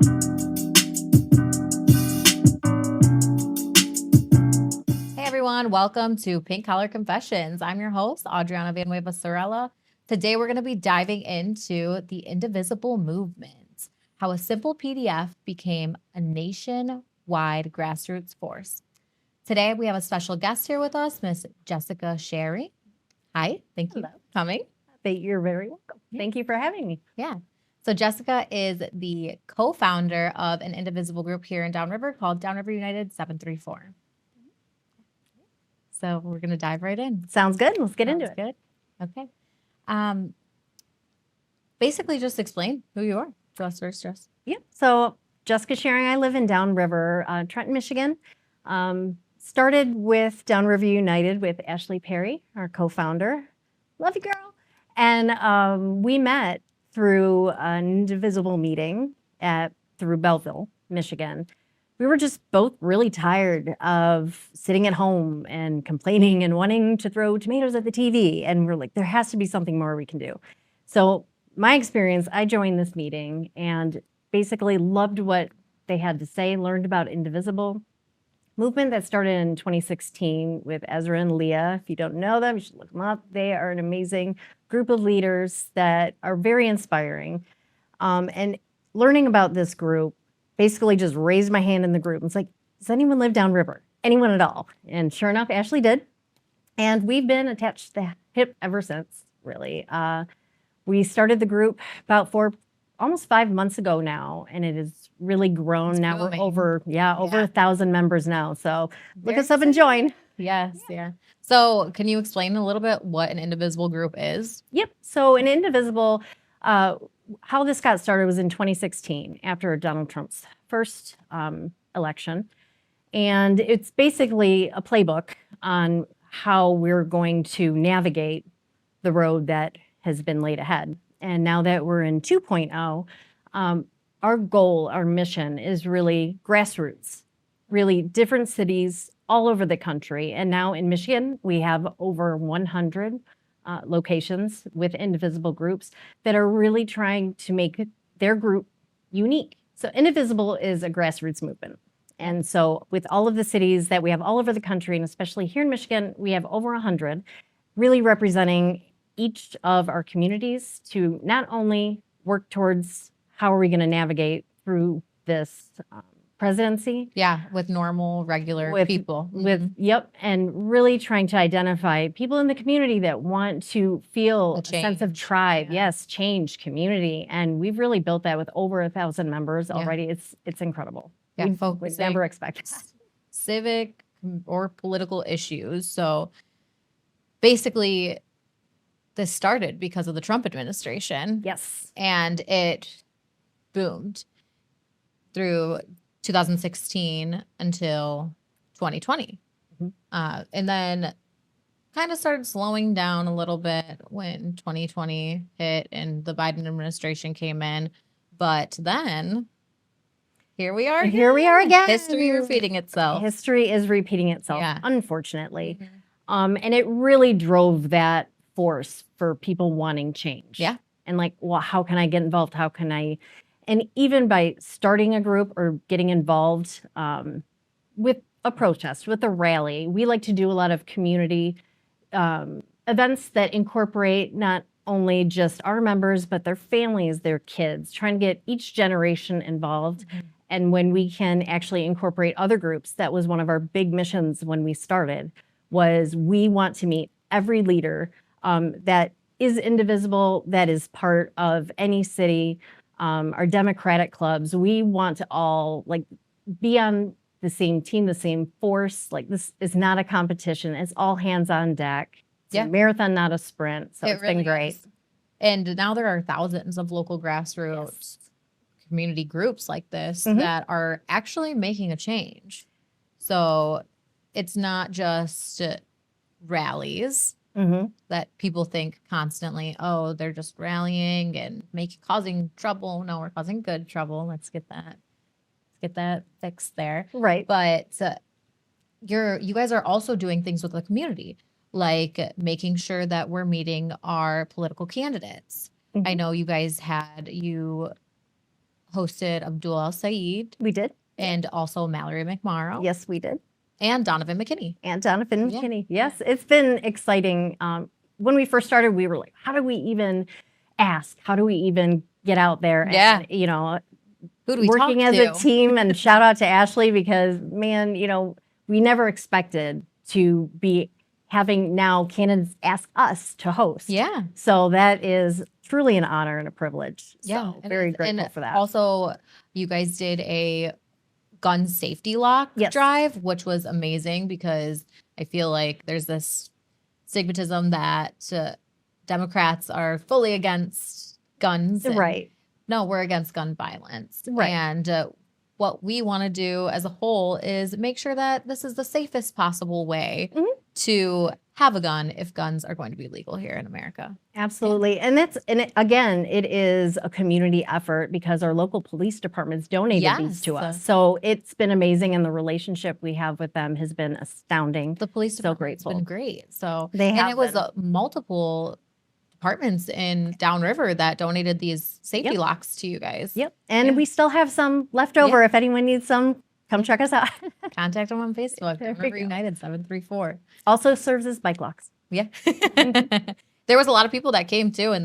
Hey everyone, welcome to Pink Collar Confessions. I'm your host, Adriana Villanueva Sorella. Today we're going to be diving into the Indivisible movement, how a simple PDF became a nationwide grassroots force. Today we have a special guest here with us, Miss Jessica Sherry. Hi, thank you Hello. for coming. You're very welcome. Yeah. Thank you for having me. Yeah. So Jessica is the co-founder of an Indivisible group here in Downriver called Downriver United 734. So we're going to dive right in. Sounds good. Let's get into Sounds it. good. Okay. Basically, just explain who you are to us first, Jess. Yeah. So Jessica Sharing, I live in Downriver, Trenton, Michigan. Started with Downriver United with Ashley Perry, our co-founder. Love you, girl. And we met through an Indivisible meeting through Belleville, Michigan. We were just both really tired of sitting at home and complaining and wanting to throw tomatoes at the TV. And we're like, there has to be something more we can do. So my experience, I joined this meeting and basically loved what they had to say, learned about Indivisible movement that started in 2016 with Ezra and Leah. If you don't know them, you should look them up. They are an amazing group of leaders that are very inspiring. And learning about this group, basically just raised my hand in the group. It's like, does anyone live downriver? Anyone at all? And sure enough, Ashley did. And we've been attached to the hip ever since, really. We started the group about almost 5 months ago now, and it has really grown. It's now booming. we're over 1,000 members now. So look Very us up and join. Yes, yeah. So can you explain a little bit what an Indivisible group is? Yep. So an Indivisible, how this got started was in 2016 after Donald Trump's first election. And it's basically a playbook on how we're going to navigate the road that has been laid ahead. And now that we're in 2.0, our goal, our mission is really grassroots, really different cities all over the country. And now in Michigan, we have over 100 locations with Indivisible groups that are really trying to make their group unique. So Indivisible is a grassroots movement. And so with all of the cities that we have all over the country, and especially here in Michigan, we have over 100, really representing each of our communities to not only work towards how are we going to navigate through this presidency. Yeah, with normal, regular people. And really trying to identify people in the community that want to feel a sense of tribe. Yeah. Yes, change, community. And we've really built that with over 1,000 members already. It's incredible. Yeah, we never expected that. Civic or political issues. So basically, this started because of the Trump administration. Yes. And it boomed through 2016 until 2020. Mm-hmm. And then kind of started slowing down a little bit when 2020 hit and the Biden administration came in. But then here we are. Here we are again. History repeating itself. History is repeating itself, Yeah. unfortunately. Mm-hmm. And it really drove that force for people wanting change. Yeah. And like, well, how can I get involved? How can I? And even by starting a group or getting involved with a protest, with a rally, we like to do a lot of community events that incorporate not only just our members, but their families, their kids, trying to get each generation involved. Mm-hmm. And when we can actually incorporate other groups, that was one of our big missions when we started, was we want to meet every leader that is Indivisible, that is part of any city, our democratic clubs. We want to all like be on the same team, the same force. Like this is not a competition. It's all hands on deck. It's a marathon, not a sprint. So it's really been great. is. And now there are thousands of local grassroots community groups like this that are actually making a change. So it's not just rallies that people think constantly, oh, they're just rallying and causing trouble. No, we're causing good trouble. Let's get that fixed there. Right. But you guys are also doing things with the community, like making sure that we're meeting our political candidates. I know you guys hosted Abdul El Sayed We did. and also Mallory McMorrow Yes, we did. and Donovan McKinney. And Jonathan Yeah. McKinney. Yes, it's been exciting. When we first started, we were like, how do we even ask? How do we even get out there? Yeah. And, you know, Who do we working talk as to? a team, and shout out to Ashley, because man, you know, we never expected to be having now candidates ask us to host. Yeah. So that is truly an honor and a privilege. Yeah. So and very it's- grateful and for that. Also, you guys did a gun safety lock Yes. drive, which was amazing because I feel like there's this stigmatism that Democrats are fully against guns. and Right. No, we're against gun violence. Right. And what we want to do as a whole is make sure that this is the safest possible way Mhm. to have a gun if guns are going to be legal here in America. Absolutely. And again, it is a community effort because our local police departments donated these to Yes. us. So it's been amazing. And the relationship we have with them has been astounding. The police So department's been grateful. great. So They and have it was been. multiple departments in Downriver that donated these safety Yep. locks to you guys. Yep. And Yeah. we still have some left over. If anyone needs some, come check us out. Contact them on Facebook. There we Downriver go. United 734. Also serves as bike locks. Yeah. There was a lot of people that came too, and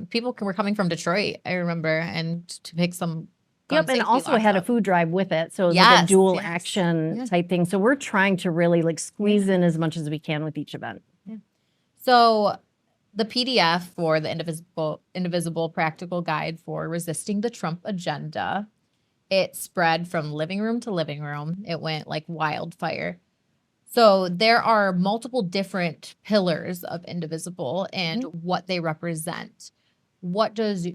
people were coming from Detroit, I remember, and to pick some gun Yep, and safety also locks had a up. food drive with it. So it was like a Yes, dual yes. action Yeah. type thing. So we're trying to really like squeeze in as much as we can with each event. So the PDF for the Indivisible Practical Guide for Resisting the Trump Agenda, it spread from living room to living room. It went like wildfire. So there are multiple different pillars of Indivisible and what they represent. What does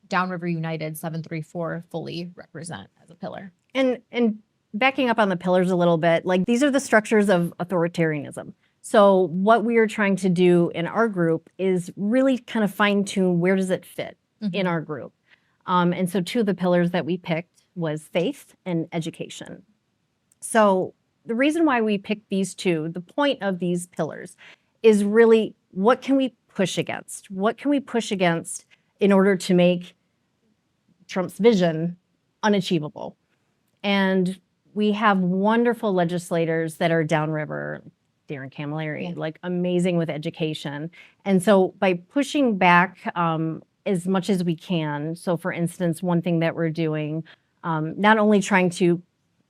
Downriver United 734 fully represent as a pillar? And backing up on the pillars a little bit, like these are the structures of authoritarianism. So what we are trying to do in our group is really kind of fine tune where does it fit in our group. And so two of the pillars that we picked was faith and education. So the reason why we picked these two, the point of these pillars is really what can we push against? What can we push against in order to make Trump's vision unachievable? And we have wonderful legislators that are downriver, Darren Camilleri, like amazing with education. And so by pushing back as much as we can, so for instance, one thing that we're doing, not only trying to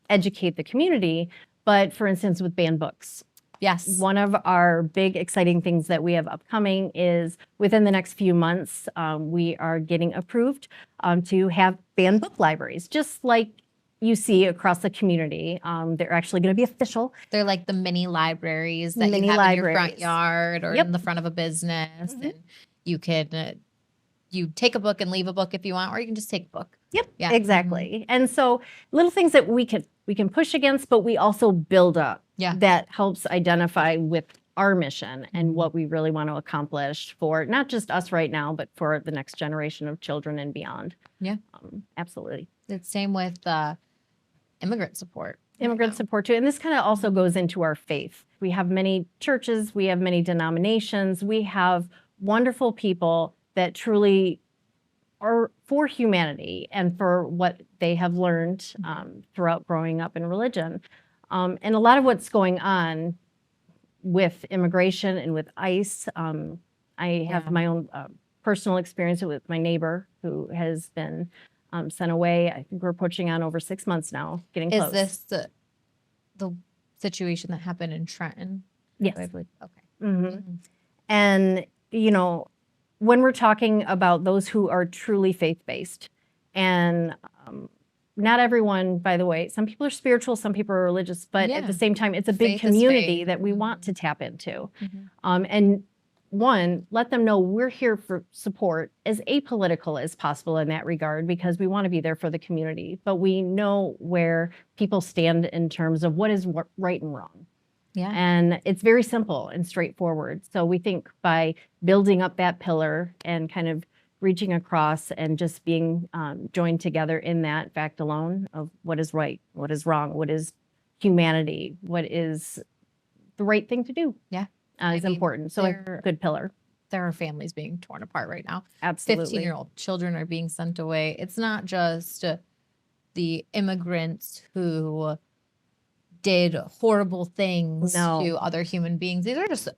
educate the community, but for instance, with banned books. Yes. One of our big exciting things that we have upcoming is within the next few months, we are getting approved to have banned book libraries, just like you see across the community. They're actually going to be official. They're like the mini libraries that Mini you have in your front libraries. yard or Yep. in the front of a business. And you can you take a book and leave a book if you want, or you can just take a book. Yep, Yeah. exactly. And so little things that we can push against, but we also build up. Yeah. That helps identify with our mission and what we really want to accomplish for not just us right now, but for the next generation of children and beyond. Yeah. Absolutely. It's same with immigrant support. Immigrant support too. And this kind of also goes into our faith. We have many churches, we have many denominations, we have wonderful people that truly are for humanity and for what they have learned throughout growing up in religion. And a lot of what's going on with immigration and with ICE, I have my own personal experience with my neighbor who has been sent away. I think we're approaching on over 6 months now, getting Is close. this the situation that happened in Trenton? Yes. I believe. Okay. Mhm. And, you know, when we're talking about those who are truly faith-based, and not everyone, by the way, some people are spiritual, some people are religious, but at Yeah. the same time, it's a big Faith is community faith. that we want to tap into. Mhm. And one, let them know we're here for support as apolitical as possible in that regard, because we want to be there for the community, but we know where people stand in terms of what is right and wrong. Yeah. And it's very simple and straightforward. So we think by building up that pillar and kind of reaching across and just being joined together in that fact alone of what is right, what is wrong, what is humanity, what is the right thing to do. Yeah. Is mean, important. So a there- good pillar. there are families being torn apart right now. Absolutely. 15-year-old children are being sent away. It's not just the immigrants who did horrible things No. to other human beings. These are just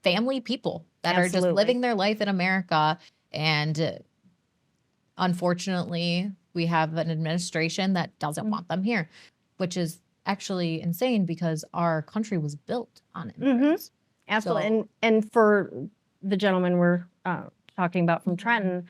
family people that are just Absolutely. living their life in America. And unfortunately, we have an administration that doesn't want them here, which is actually insane because our country was built on immigrants. Absolutely. So- And for the gentleman we're talking about from Trenton,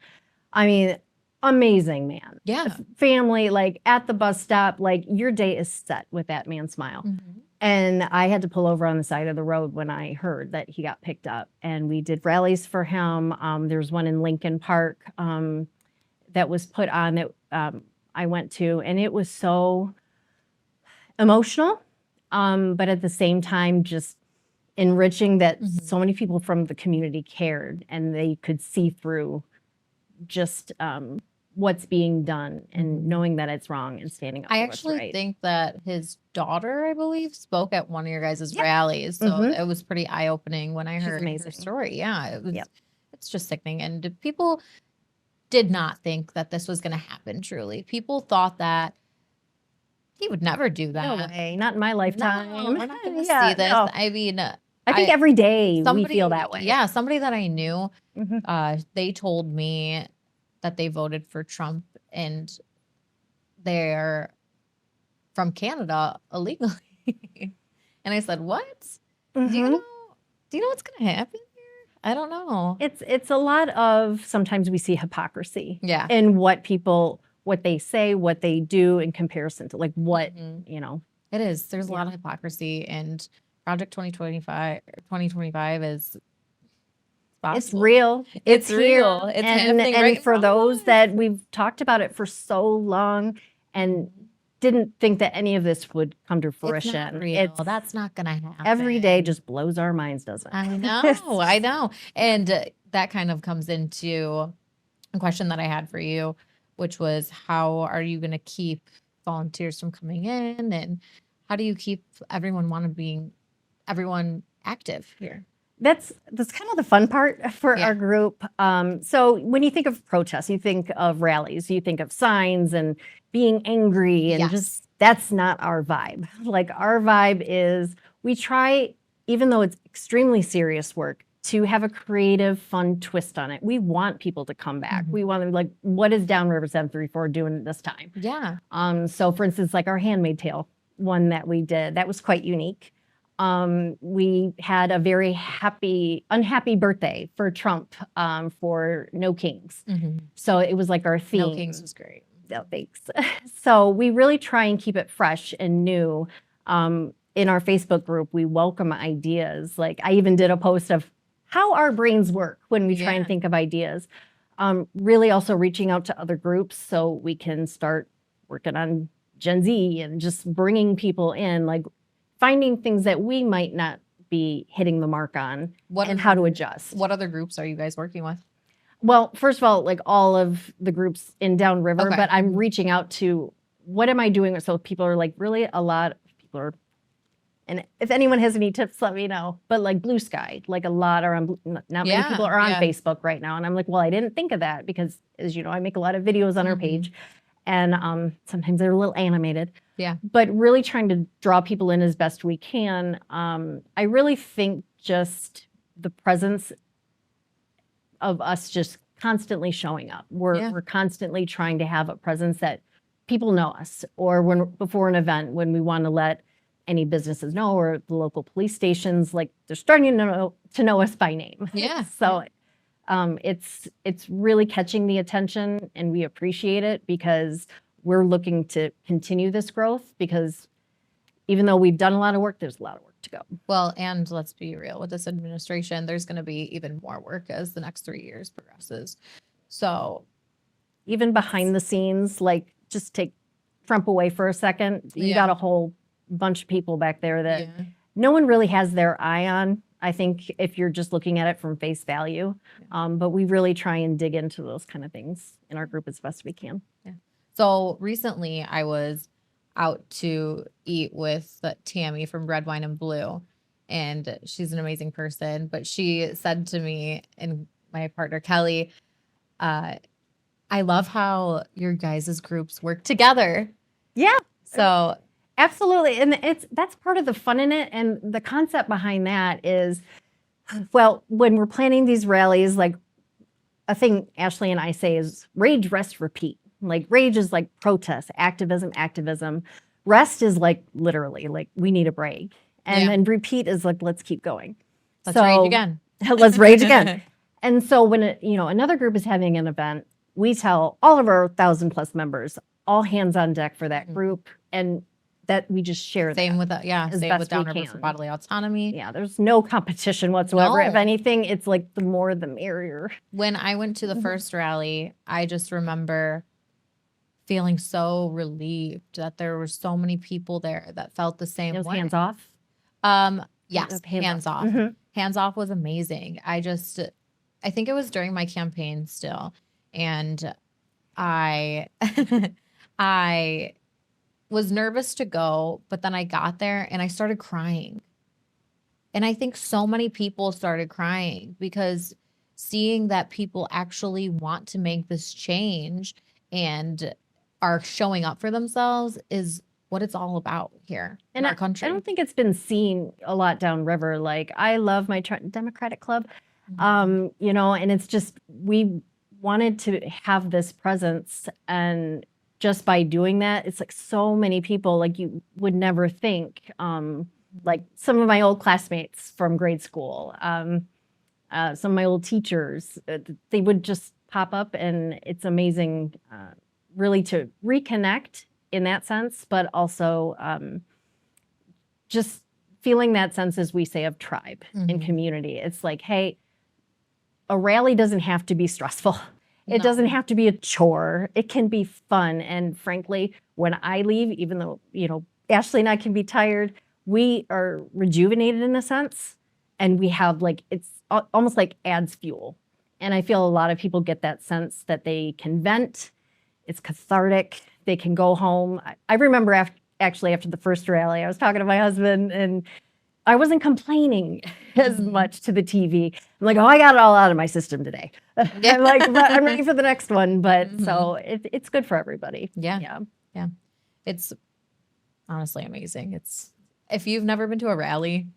I mean, amazing man. Yeah. Family, like at the bus stop, like your day is set with that man's smile. Mhm. And I had to pull over on the side of the road when I heard that he got picked up. And we did rallies for him. There's one in Lincoln Park that was put on that I went to, and it was so emotional, but at the same time, just enriching that Mhm. so many people from the community cared and they could see through just what's being done and Mhm. knowing that it's wrong and standing up I for what's actually right. think that his daughter, I believe, spoke at one of your guys' Yep. rallies. So Mhm. it was pretty eye opening when I She's heard her amazing. story. Yeah, it was. Yep. It's just sickening, and people did not think that this was going to happen. Truly, people thought that he would never do No that. way, not in my lifetime. No, we're not going to Yeah, see this. no. I mean, I think every day we feel that way. Yeah, somebody that I knew, Mhm. they told me that they voted for Trump and they're from Canada illegally. And I said, "What? Do you Mhm. know? Do you know what's going to happen here? I don't know." It's a lot of sometimes we see hypocrisy Yeah. in what they say, what they do in comparison to like what, Mhm. you know. It is. There's a Yeah. lot of hypocrisy, and Project 2025 is It's possible. real. It's here. real. It's happening and right in for front of those us. that we've talked about it for so long and Mhm. didn't think that any of this would come to It's fruition. not real. That's not going to happen. every day just blows our minds, doesn't it? I know, I know. And that kind of comes into a question that I had for you, which was how are you going to keep volunteers from coming in, and how do you keep everyone active here? That's kind of the fun part for Yeah. our group. So when you think of protests, you think of rallies, you think of signs and being angry and Yes. just that's not our vibe. Like our vibe is we try, even though it's extremely serious work, to have a creative, fun twist on it. We want people to come back. Mhm. We want to like, what is Downriver 734 doing this time? Yeah. So for instance, like our Handmaid Tale one that we did, that was quite unique. We had a very unhappy birthday for Trump for No Kings. Mm-hmm. So it was like our theme. No Kings was great. Oh, thanks. So we really try and keep it fresh and new. In our Facebook group, we welcome ideas. Like I even did a post of how our brains work when we try and Yeah. think of ideas. Really also reaching out to other groups so we can start working on Gen Z and just bringing people in, like finding things that we might not be hitting the mark on and how to adjust. What other groups are you guys working with? Well, first of all, like all of the groups in Downriver, Okay. but I'm reaching out to what am I doing? So people are like, really a lot of people are, and if anyone has any tips, let me know. But like Blue Sky, like a lot are on, not many Yeah, people are on yeah. Facebook right now. And I'm like, well, I didn't think of that because as you know, I make a lot of videos on our Mhm. page and sometimes they're a little animated. Yeah. But really trying to draw people in as best we can. I really think just the presence of us just constantly showing up. Yeah. We're constantly trying to have a presence that people know us, or when before an event when we want to let any businesses know or the local police stations, like they're starting to know us by name. Yeah. So it's really catching the attention and we appreciate it because we're looking to continue this growth because even though we've done a lot of work, there's a lot of work to go. Well, and let's be real, with this administration, there's going to be even more work as the next 3 years progresses. So Even behind the scenes, like just take Trump away for a second, you Yeah. got a whole bunch of people back there that yeah. no one really has their eye on. I think if you're just looking at it from face value, but we really try and dig into those kind of things in our group as best we can. So recently I was out to eat with Tammy from Red Wine and Blue, and she's an amazing person. But she said to me and my partner Kelly, I love how your guys' groups work together. Yeah, So absolutely. And that's part of the fun in it. And the concept behind that is, well, when we're planning these rallies, like a thing Ashley and I say is rage, rest, repeat. Like rage is like protest, activism. Rest is like literally like we need a break. And Yeah. then repeat is like, let's keep going. let's rage again. Let's rage again. And so when another group is having an event, we tell all of our 1,000+ members, all hands on deck for that Mhm. group, and that we just share Same that. with as same best with we Downriver for can. Bodily Autonomy. Yeah, there's no competition whatsoever. If No. anything, it's like the more the merrier. When I went to the Mhm. first rally, I just remember feeling so relieved that there were so many people there that felt the same It was way. hands off. Yes, hands off. Mhm. Hands off was amazing. I think it was during my campaign still, and I I was nervous to go, but then I got there and I started crying. And I think so many people started crying because seeing that people actually want to make this change and are showing up for themselves is what it's all about here in And our I country. don't think it's been seen a lot downriver. Like I love my Trenton Democratic Club, Mhm. and it's just we wanted to have this presence, and just by doing that, it's like so many people like you would never think. Like some of my old classmates from grade school, some of my old teachers, they would just pop up, and it's amazing, really to reconnect in that sense, but also just feeling that sense, as we say, of tribe and Mhm. community. It's like, hey, a rally doesn't have to be stressful. It doesn't No. have to be a chore. It can be fun. And frankly, when I leave, even though, Ashley and I can be tired, we are rejuvenated in a sense. And we have like, it's almost like adds fuel. And I feel a lot of people get that sense that they can vent. It's cathartic. They can go home. I remember actually after the first rally, I was talking to my husband and I wasn't complaining as Mhm. much to the TV. I'm like, oh, I got it all out of my system today. I'm like, but I'm ready for the next one. But so it's good for everybody. Yeah. Yeah. It's honestly amazing. If you've never been to a rally,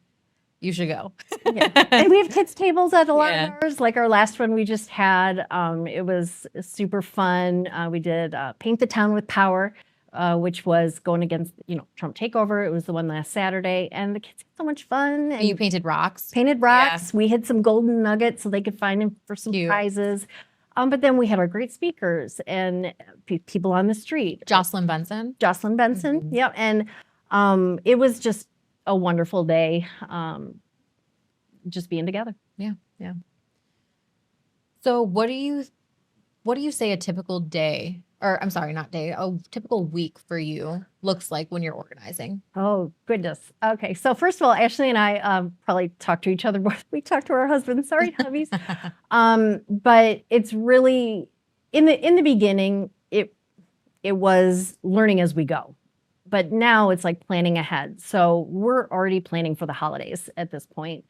you should go. And we have kids tables at a lot Yeah. of ours. Like our last one we just had, it was super fun. We did Paint the Town with Power, which was going against, Trump takeover. It was the one last Saturday, and the kids had so much fun. And You painted rocks. painted rocks. We hid some golden nuggets so they could find them for some Cute. prizes. But then we had our great speakers and people on the street. Jocelyn Benson. Jocelyn Benson. Mhm. Yep. And it was just a wonderful day. Just being together. So what do you say a typical day, or I'm sorry, not day, a typical week for you looks like when you're organizing? Oh, goodness. Okay. So first of all, Ashley and I probably talk to each other more than we talk to our husbands. Sorry, hubbies. But it's really in the beginning, it was learning as we go. But now it's like planning ahead. So we're already planning for the holidays at this point.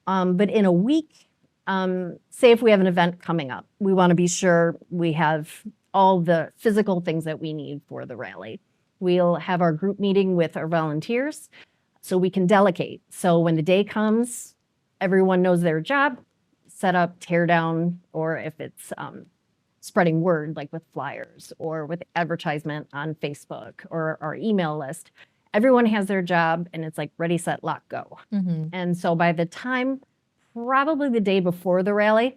But in a week, say if we have an event coming up, we want to be sure we have all the physical things that we need for the rally. We'll have our group meeting with our volunteers so we can delegate. So when the day comes, everyone knows their job, set up, tear down, or if it's spreading word, like with flyers or with advertisement on Facebook or our email list. Everyone has their job, and it's like ready, set, lock, go. Mm-hmm. And so by the time, probably the day before the rally,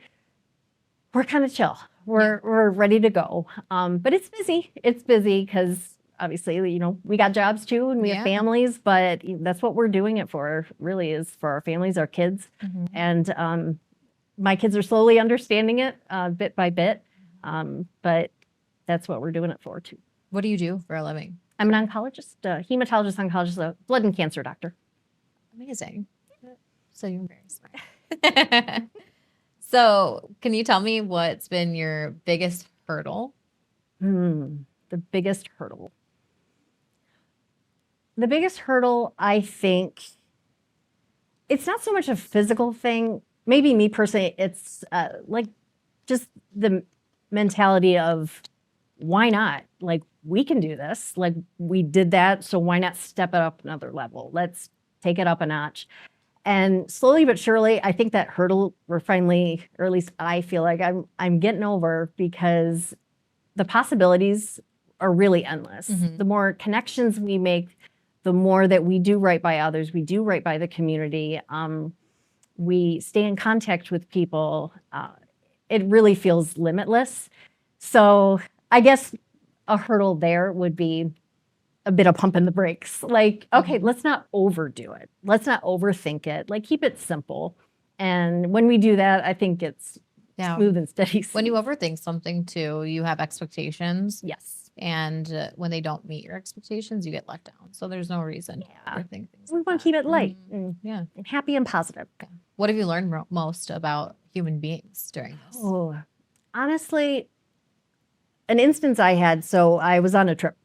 we're kind of chill. We're ready to go. But it's busy. It's busy because obviously, we got jobs too, and we have families. But that's what we're doing it for. Really, is for our families, our kids, Mm-hmm. and my kids are slowly understanding it bit by bit. But that's what we're doing it for too. What do you do for a living? I'm an oncologist, hematologist, oncologist, a blood and cancer doctor. Amazing. So you're very smart. So can you tell me what's been your biggest hurdle? The biggest hurdle. The biggest hurdle, I think, it's not so much a physical thing. Maybe me personally, it's like just the mentality of why not? Like, we can do this. Like, we did that, so why not step it up another level? Let's take it up a notch. And slowly but surely, I think that hurdle we're finally, or at least I feel like I'm getting over, because the possibilities are really endless. Mhm. The more connections we make, the more that we do right by others, we do right by the community. We stay in contact with people. It really feels limitless. So I guess a hurdle there would be a bit of pumping the brakes. Like, okay, let's not overdo it. Let's not overthink it. Like, keep it simple. And when we do that, I think it's Yeah. smooth and steady. When you overthink something too, you have expectations. Yes. And when they don't meet your expectations, you get let down. So there's no reason to Yeah. overthink things. We like want that. to keep it light Yeah. and happy and positive. What have you learned most about human beings during this? Oh, honestly, an instance I had, so I was on a trip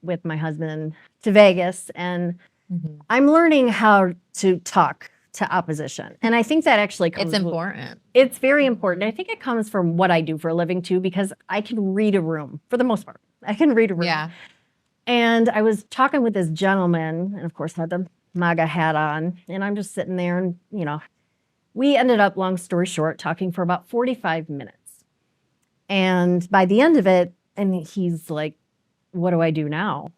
with my husband to Vegas, and Mhm. I'm learning how to talk to opposition. And I think that actually comes It's important. It's very important. I think it comes from what I do for a living too, because I can read a room for the most part. I can read a room. Yeah. And I was talking with this gentleman, and of course had the MAGA hat on, and I'm just sitting there, and we ended up, long story short, talking for about 45 minutes. And by the end of it, and he's like, "What do I do now?"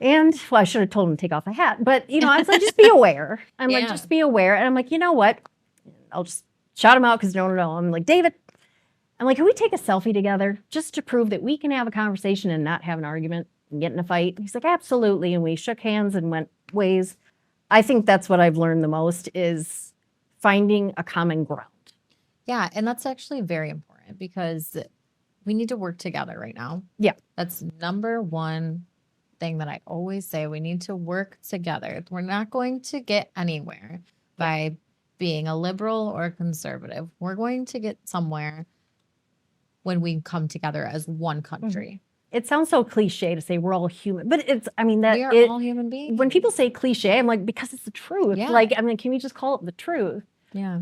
And well, I should have told him to take off the hat, but I was like, just be aware. I'm like, Yeah. just be aware. And I'm like, you know what? I'll just shout him out because no. I'm like, David, I'm like, can we take a selfie together just to prove that we can have a conversation and not have an argument and get in a fight? And he's like, absolutely. And we shook hands and went ways. I think that's what I've learned the most, is finding a common ground. Yeah. And that's actually very important, because we need to work together right now. Yeah. That's number one thing that I always say. We need to work together. We're not going to get anywhere by being a liberal or a conservative. We're going to get somewhere when we come together as one country. It sounds so cliche to say we're all human, but it's, We are all human beings. when people say cliche, I'm like, because it's the truth. Yeah. Like, I mean, can we just call it the truth? Yeah.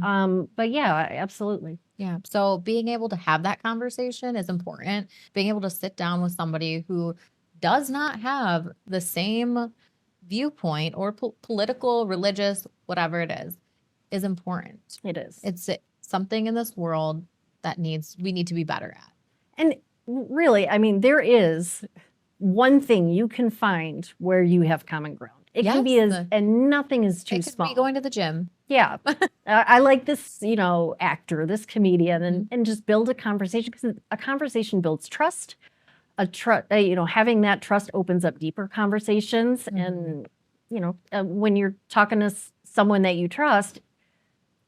But yeah, absolutely. Yeah. So being able to have that conversation is important. Being able to sit down with somebody who does not have the same viewpoint or political, religious, whatever it is important. It is. It's something in this world that we need to be better at. And really, I mean, there is one thing you can find where you have common ground. It can be and nothing is too It could small. be going to the gym. Yeah. I like this, actor, this comedian, and just build a conversation, because a conversation builds trust. Having that trust opens up deeper conversations. And, when you're talking to someone that you trust,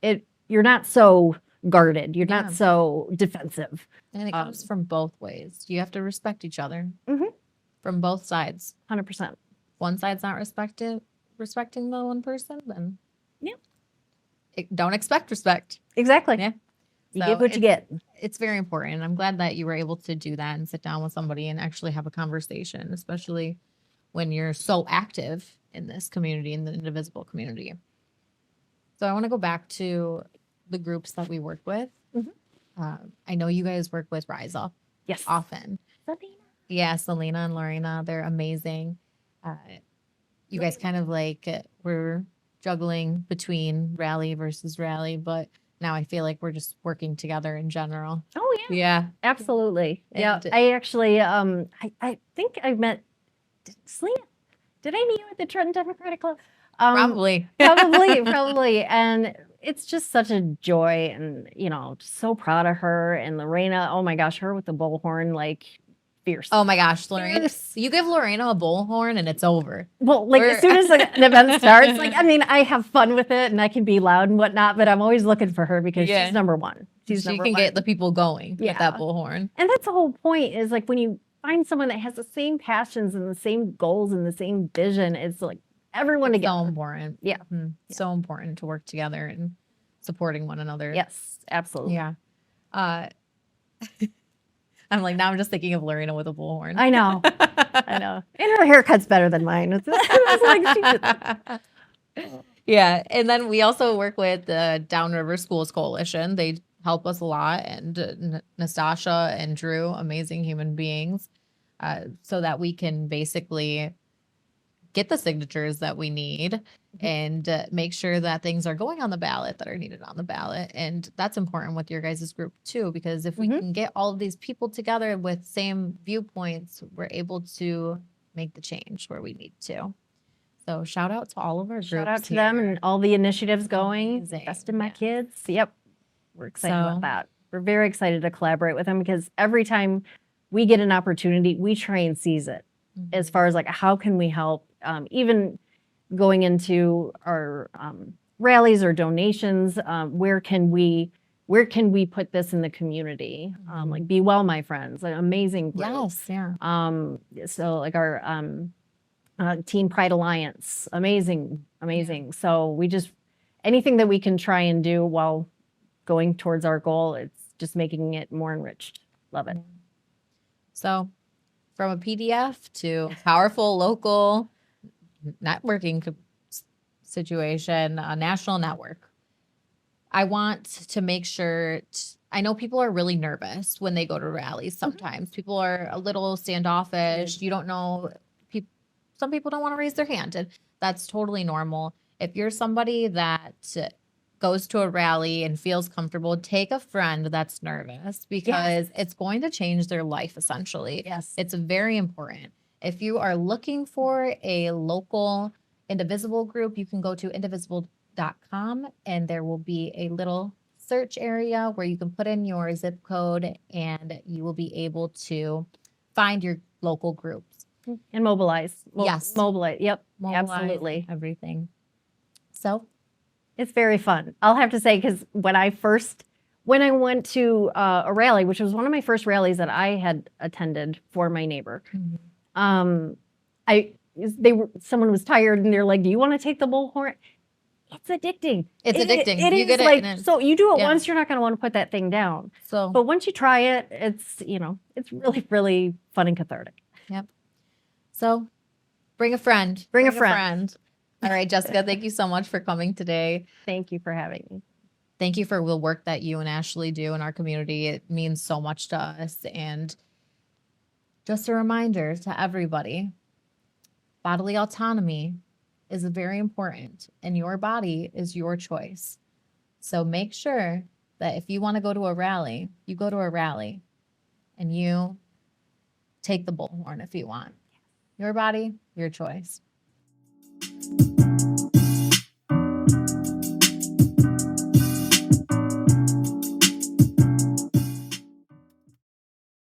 you're not so guarded. You're not so defensive. And it comes from both ways. You have to respect each other Mhm. from both sides. 100%. One side's not respecting the one person, then Yeah. Don't expect respect. Exactly. Yeah. You So get what you get. It's very important. I'm glad that you were able to do that and sit down with somebody and actually have a conversation, especially when you're so active in this community, in the Indivisible community. So I want to go back to the groups that we work with. Mhm. I know you guys work with Rise Up Yes. often. Yeah, Selena and Lorena, they're amazing. You guys kind of we're juggling between rally versus rally, but now I feel like we're just working together in general. Oh, yeah. Yeah. Absolutely. Yeah. And- I actually, I think I met Selena. Did I meet you at the Trenton Democratic Club? Probably. Probably. And it's just such a joy, and, just so proud of her. And Lorena, oh my gosh, her with the bullhorn, like, fierce. Oh my gosh, Lorena. Fierce. You give Lorena a bullhorn and it's over. Well, like, as soon as an event starts, like, I mean, I have fun with it and I can be loud and whatnot, but I'm always looking for her because Yeah. she's number one. She number can one. get the people going with Yeah. that bullhorn. And that's the whole point, is like, when you find someone that has the same passions and the same goals and the same vision, it's like everyone It's so together. important. Yeah. Mhm. So important to work together and supporting one another. Yes, absolutely. Yeah. I'm like, now I'm just thinking of Lorena with a bullhorn. I know. I know. And her haircut's better than mine. It's like she did that. Yeah. And then we also work with the Downriver Schools Coalition. They help us a lot. And Nastasha and Drew, amazing human beings, so that we can basically get the signatures that we need and make sure that things are going on the ballot that are needed on the ballot. And that's important with your guys' group too, because if we can get all of these people together with same viewpoints, we're able to make the change where we need to. So shout out to all of our groups. Shout out to them and all the initiatives going. Amazing. Best in my Yeah. kids. Yep. We're excited So- about that. We're very excited to collaborate with them because every time we get an opportunity, we try and seize it as far as like, how can we help? Even going into our rallies or donations, where can we put this in the community? Like Be Well, My Friends, an amazing group. Yes, yeah. So like our Teen Pride Alliance, amazing. So we just, anything that we can try and do while going towards our goal, it's just making it more enriched. Love it. So from a PDF to powerful local networking situation, a national network, I want to make sure, I know people are really nervous when they go to rallies sometimes. People are a little standoffish. You don't know, some people don't want to raise their hand, and that's totally normal. If you're somebody that goes to a rally and feels comfortable, take a friend that's nervous because it's going to change their life essentially. Yes. It's very important. If you are looking for a local Indivisible group, you can go to indivisible.com and there will be a little search area where you can put in your zip code and you will be able to find your local groups. And mobilize. Yes. Mobilize. Yep. Mobilize Absolutely. everything. So it's very fun. I'll have to say, because when I went to a rally, which was one of my first rallies that I had attended for my neighbor, someone was tired and they're like, "Do you want to take the bullhorn?" It's addicting. It's addicting. It You is get it like, and so you do it yeah. once, you're not going to want to put that thing down. So, But once you try it, it's really, really fun and cathartic. so bring a friend. Bring a friend. All right, Jessica, thank you so much for coming today. Thank you for having me. Thank you for the work that you and Ashley do in our community. It means so much to us. And just a reminder to everybody, bodily autonomy is very important, and your body is your choice. So make sure that if you want to go to a rally, you go to a rally and you take the bullhorn if you want. Your body, your choice.